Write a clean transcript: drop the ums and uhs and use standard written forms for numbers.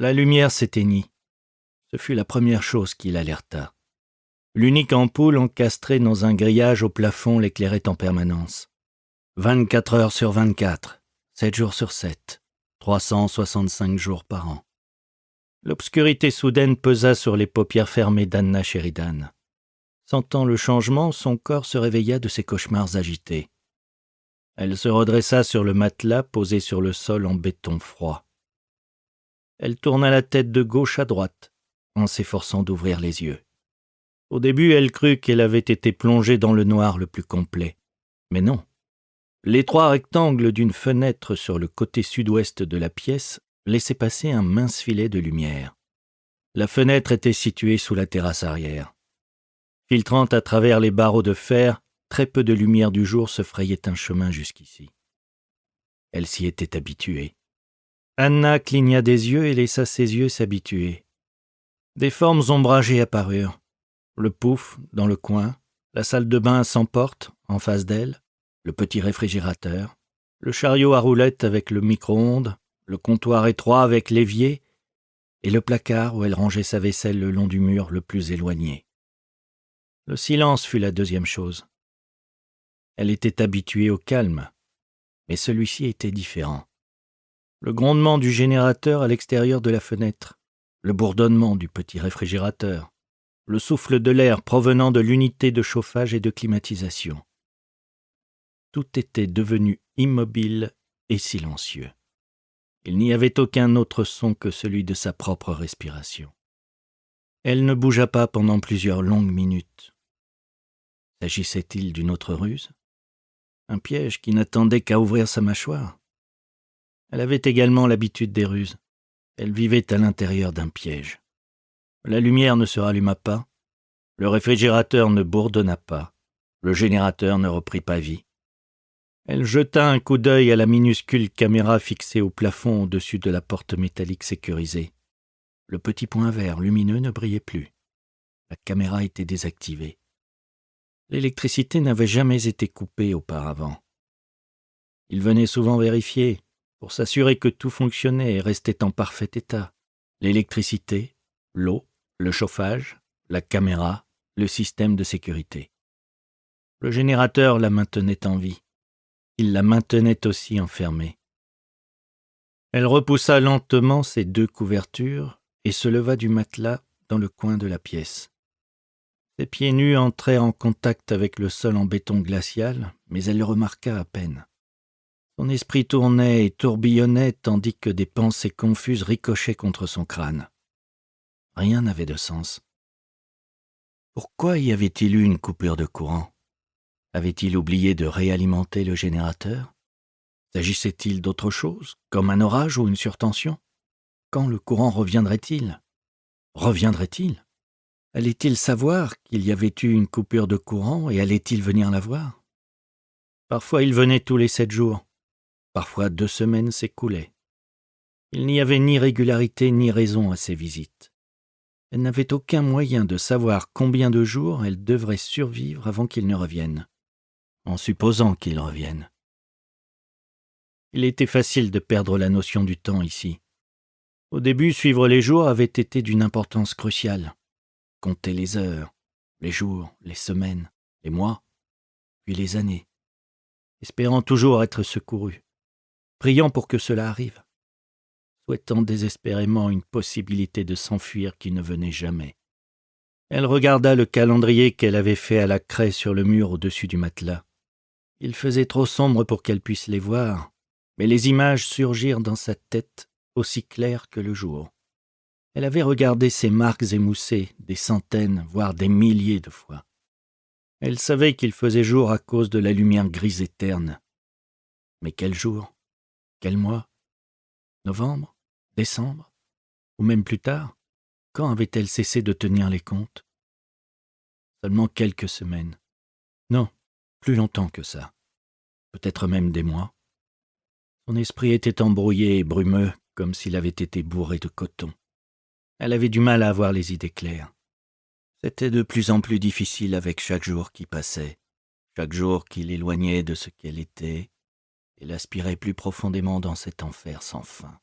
La lumière s'éteignit. Ce fut la première chose qui l'alerta. L'unique ampoule encastrée dans un grillage au plafond l'éclairait en permanence. 24 heures sur 24, 7 jours sur 7, 365 jours par an. L'obscurité soudaine pesa sur les paupières fermées d'Anna Sheridan. Sentant le changement, son corps se réveilla de ses cauchemars agités. Elle se redressa sur le matelas posé sur le sol en béton froid. Elle tourna la tête de gauche à droite, en s'efforçant d'ouvrir les yeux. Au début, elle crut qu'elle avait été plongée dans le noir le plus complet. Mais non. L'étroit rectangle d'une fenêtre sur le côté sud-ouest de la pièce laissait passer un mince filet de lumière. La fenêtre était située sous la terrasse arrière. Filtrant à travers les barreaux de fer, très peu de lumière du jour se frayait un chemin jusqu'ici. Elle s'y était habituée. Anna cligna des yeux et laissa ses yeux s'habituer. Des formes ombragées apparurent. Le pouf, dans le coin, la salle de bain sans porte, en face d'elle, le petit réfrigérateur, le chariot à roulettes avec le micro-ondes, le comptoir étroit avec l'évier et le placard où elle rangeait sa vaisselle le long du mur le plus éloigné. Le silence fut la deuxième chose. Elle était habituée au calme, mais celui-ci était différent. Le grondement du générateur à l'extérieur de la fenêtre, le bourdonnement du petit réfrigérateur, le souffle de l'air provenant de l'unité de chauffage et de climatisation. Tout était devenu immobile et silencieux. Il n'y avait aucun autre son que celui de sa propre respiration. Elle ne bougea pas pendant plusieurs longues minutes. S'agissait-il d'une autre ruse? Un piège qui n'attendait qu'à ouvrir sa mâchoire? Elle avait également l'habitude des ruses. Elle vivait à l'intérieur d'un piège. La lumière ne se ralluma pas, le réfrigérateur ne bourdonna pas, le générateur ne reprit pas vie. Elle jeta un coup d'œil à la minuscule caméra fixée au plafond au-dessus de la porte métallique sécurisée. Le petit point vert lumineux ne brillait plus. La caméra était désactivée. L'électricité n'avait jamais été coupée auparavant. Il venait souvent vérifier, pour s'assurer que tout fonctionnait et restait en parfait état. L'électricité, l'eau, le chauffage, la caméra, le système de sécurité. Le générateur la maintenait en vie. Il la maintenait aussi enfermée. Elle repoussa lentement ses deux couvertures et se leva du matelas dans le coin de la pièce. Ses pieds nus entraient en contact avec le sol en béton glacial, mais elle le remarqua à peine. Son esprit tournait et tourbillonnait tandis que des pensées confuses ricochaient contre son crâne. Rien n'avait de sens. Pourquoi y avait-il eu une coupure de courant? Avait-il oublié de réalimenter le générateur? S'agissait-il d'autre chose, comme un orage ou une surtension? Quand le courant reviendrait-il? Reviendrait-il? Allait-il savoir qu'il y avait eu une coupure de courant et allait-il venir la voir? Parfois il venait tous les 7 jours. Parfois 2 semaines s'écoulaient. Il n'y avait ni régularité ni raison à ces visites. Elle n'avait aucun moyen de savoir combien de jours elle devrait survivre avant qu'il ne revienne, en supposant qu'il revienne. Il était facile de perdre la notion du temps ici. Au début, suivre les jours avait été d'une importance cruciale. Compter les heures, les jours, les semaines, les mois, puis les années, espérant toujours être secouru, priant pour que cela arrive, souhaitant désespérément une possibilité de s'enfuir qui ne venait jamais. Elle regarda le calendrier qu'elle avait fait à la craie sur le mur au-dessus du matelas. Il faisait trop sombre pour qu'elle puisse les voir, mais les images surgirent dans sa tête aussi claires que le jour. Elle avait regardé ces marques émoussées des centaines, voire des milliers de fois. Elle savait qu'il faisait jour à cause de la lumière grise et terne. Mais quel jour? Quel mois? Novembre? Décembre? Ou même plus tard? Quand avait-elle cessé de tenir les comptes? Seulement quelques semaines. Non, plus longtemps que ça. Peut-être même des mois. Son esprit était embrouillé et brumeux, comme s'il avait été bourré de coton. Elle avait du mal à avoir les idées claires. C'était de plus en plus difficile avec chaque jour qui passait, chaque jour qui l'éloignait de ce qu'elle était et l'aspirait plus profondément dans cet enfer sans fin.